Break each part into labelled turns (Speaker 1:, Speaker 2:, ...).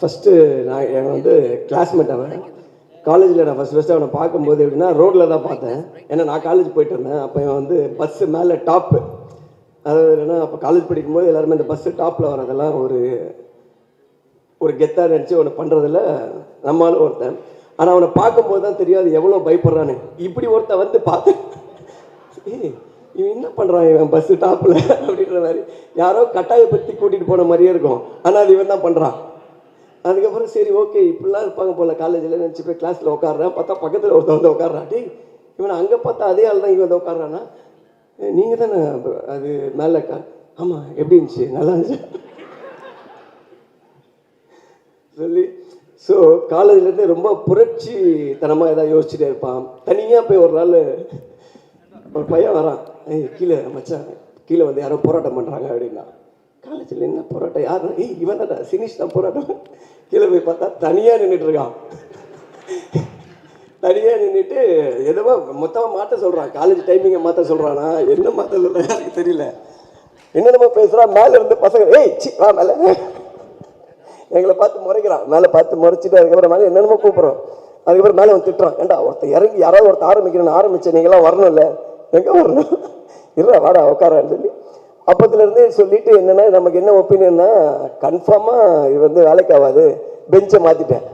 Speaker 1: First நான் என் வந்து classmate அவன். காலேஜில் நான் ஃபஸ்ட்டு அவனை பார்க்கும்போது எப்படின்னா ரோட்டில் தான் பார்த்தேன். ஏன்னா நான் காலேஜ் போயிட்டு இருந்தேன். அப்போ இவன் வந்து பஸ்ஸு மேலே டாப்பு, அதாவது என்னென்னா அப்போ காலேஜ் படிக்கும்போது எல்லாருமே இந்த பஸ்ஸு டாப்பில் வரதெல்லாம் ஒரு ஒரு கெத்தாக நினச்சி ஒன்று பண்ணுறதில்ல நம்மளும் ஒருத்தன். ஆனால் அவனை பார்க்கும்போது தான் தெரியாது எவ்வளோ பயப்படுறான்னு. இப்படி ஒருத்தன் வந்து பார்த்தேன், இவன் என்ன பண்ணுறான் இவன் பஸ்ஸு டாப்பில் அப்படின்ற மாதிரி யாரோ கட்டாயப்படுத்தி கூட்டிகிட்டு போன மாதிரியே இருக்கும். ஆனால் அது இவன் தான் பண்ணுறான். அதுக்கப்புறம் சரி ஓகே இப்படிலாம் இருப்பாங்க போல் காலேஜில் நினச்சி போய் கிளாஸில் உட்காடுறேன். பார்த்தா பக்கத்தில் ஒருத்தன் வந்து உட்காடுறான். டே இவனை அங்கே பார்த்தா அதே ஆள் தான் இவன் வந்து உட்காடுறான்னா, நீங்கள் தானே அது மேலே ஆமாம் எப்படி இருந்துச்சு நல்லா இருந்துச்சு சொல்லி. ஸோ காலேஜ்லேருந்து ரொம்ப புரட்சி தனமாக எதாவது யோசிச்சுட்டே இருப்பான். தனியாக போய் ஒரு நாள் ஒரு பையன் வரான், கீழே மச்சான் கீழே வந்து யாரோ போராட்டம் பண்ணுறாங்க அப்படின்னா. காலேஜில் என்ன போராட்டம் யார்? இவன் தான் சினிஷ் தான் போராட்டம். கீழே போய் பார்த்தா தனியாக நின்றுட்டு இருக்கான். தனியாக நின்றுட்டு எதுவோ மொத்தமாக மாற்ற சொல்கிறான். காலேஜ் டைமிங்கை மாற்ற சொல்கிறானா என்ன மாற்ற சொல்கிறான் எனக்கு தெரியல. என்னென்னமோ பேசுகிறான். மேலே இருந்து பசங்க வா மேலே எங்களை பார்த்து முறைக்கிறான். மேலே பார்த்து முறைச்சிட்டு அதுக்கப்புறம் மேலே என்னென்னமோ கூப்பிட்றோம். அதுக்கப்புறம் மேலே வந்து திட்டுறான். ஏண்டா ஒருத்தர் இறங்கி யாராவது ஒருத்தர் ஆரம்பிக்கிறேன்னு ஆரம்பித்தேன், நீங்களாம் வரணும் இல்லை, எங்கே வரணும் இல்லை வாடா உட்காரான்னு சொல்லி அப்போத்துலேருந்தே சொல்லிவிட்டு என்னென்னா நமக்கு என்ன ஒப்பீனியன்னா கன்ஃபார்மாக இது வந்து வேலைக்கு ஆகாது, பெஞ்சை மாற்றிட்டேன்,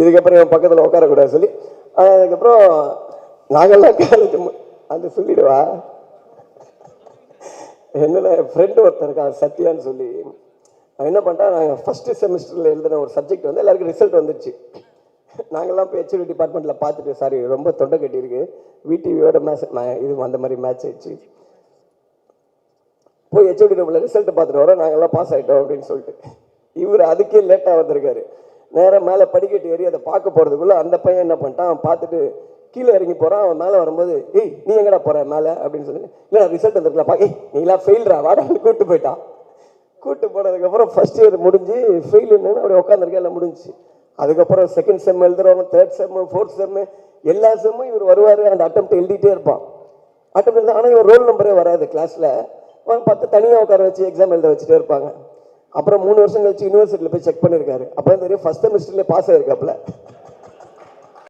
Speaker 1: இதுக்கப்புறம் என் பக்கத்தில் உட்காரக்கூடாது சொல்லி. அதுக்கப்புறம் நாங்கள்லாம் காலேஜ் அந்த சொல்லிடுவா. என்னென்ன ஃப்ரெண்டு ஒருத்தர் இருக்கா சத்யான்னு சொல்லி, அவன் என்ன பண்ணிட்டான், நாங்கள் ஃபஸ்ட்டு செமிஸ்டரில் எழுதின ஒரு சப்ஜெக்ட் வந்து எல்லாருக்கும் ரிசல்ட் வந்துடுச்சு. நாங்கள்லாம் இப்போ ஹெச்ஓடி டிபார்ட்மெண்ட்டில் பார்த்துட்டு சாரி ரொம்ப தொண்டை கட்டியிருக்கு, விடிவியோட மேட்ச் இது அந்த மாதிரி மேட்ச் ஆயிடுச்சு, போய் ஹெச்ஓடி ரூமில் ரிசல்ட்டை பார்த்துட்டு வரோம், நாங்கள்லாம் பாஸ் ஆகிட்டோம் அப்படின்னு சொல்லிட்டு. இவர் அதுக்கே லேட்டாக வந்திருக்காரு. நேராக மேலே படிக்கட்டு ஏறி அதை பார்க்க போகிறதுக்குள்ளே அந்த பையன் என்ன பண்ணிட்டான், அவன் பார்த்துட்டு கீழே இறங்கி போகிறான். அவன் மேலே வரும்போது நீ எங்கடா போகிற மேலே அப்படின்னு சொல்லி, இல்லை ரிசல்ட் வந்துருக்கலாம் நீங்களா ஃபெயில்ரா வாடான்னு கூப்பிட்டு போயிட்டான். கூப்பிட்டு போனதுக்கப்புறம் ஃபஸ்ட் இயர் முடிஞ்சு ஃபெயிலுன்னு அப்படி உட்காந்துருக்கேன், எல்லாம் முடிஞ்சு. அதுக்கப்புறம் second sem எழுதுறவங்க, third sem, fourth sem, எல்லா செம்மும் இவர் வருவார். அந்த அட்டெம்ப்ட் எழுதிட்டே இருப்பான். அட்டெம்ப்ட் எழுத ஆனால் இவர் ரோல் நம்பரே வராது கிளாஸில். பார்த்து தனியாக உட்கார வச்சு எக்ஸாம் எழுத வச்சுட்டே இருப்பாங்க. அப்புறம் 3 வருஷம் கழிச்சு யூனிவர்சிட்டியில் போய் செக் பண்ணியிருக்காரு. அப்போ தான் தெரியும் ஃபஸ்ட் செமிஸ்டர்லேயே பாஸ் ஆகிருக்காப்புல.